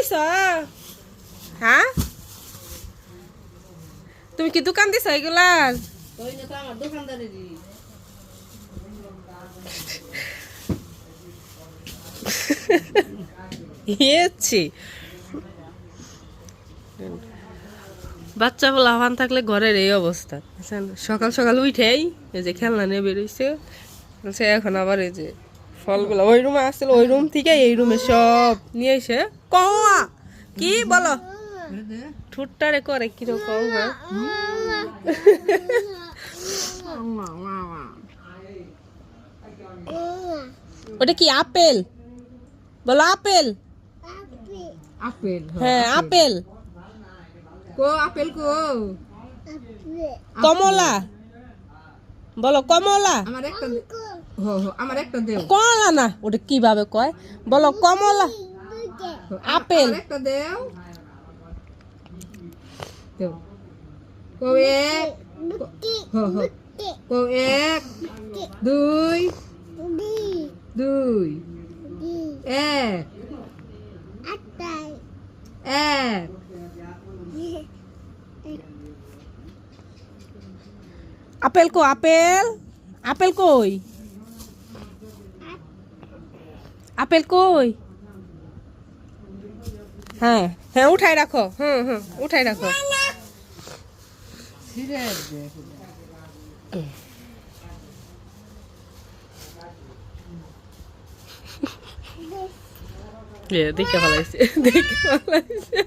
দিছ? হ্যাঁ, তুমি কি দোকান দিছ এগুলার? বাচ্চা বলা হান থাকলে ঘরের এই অবস্থা। সকাল সকাল উঠেই এই যে খেলনা নিয়ে বেরোইছে, বলছে এখন আবার এই যে ফলগুলো ওই রুমে আসছিল, ওই রুম থেকে এই রুমে সব নিয়ে এসে কমা কি বলো ঠুটটারে করে কিরকম। হ্যাঁ ওটা কি আপেল? বলো আপেল। আপেল হ্যাঁ আপেল। কো আপেল কো? কমলা। বলো কমলা। আমার একটা দেও। কমলা না, ওটা কিভাবে কয়? বলো কমলা। আপেল। একটা দেও। দেও। কো এক। কো এক। দুই। দুই। এক। এক। আপেল কো? আপেল। আপেল কই? আপেল কই? হ্যাঁ হ্যাঁ উঠাই রাখো। হুম হুম উঠাই রাখো। দেখে ফেলাইছে, দেখে ফেলাইছে।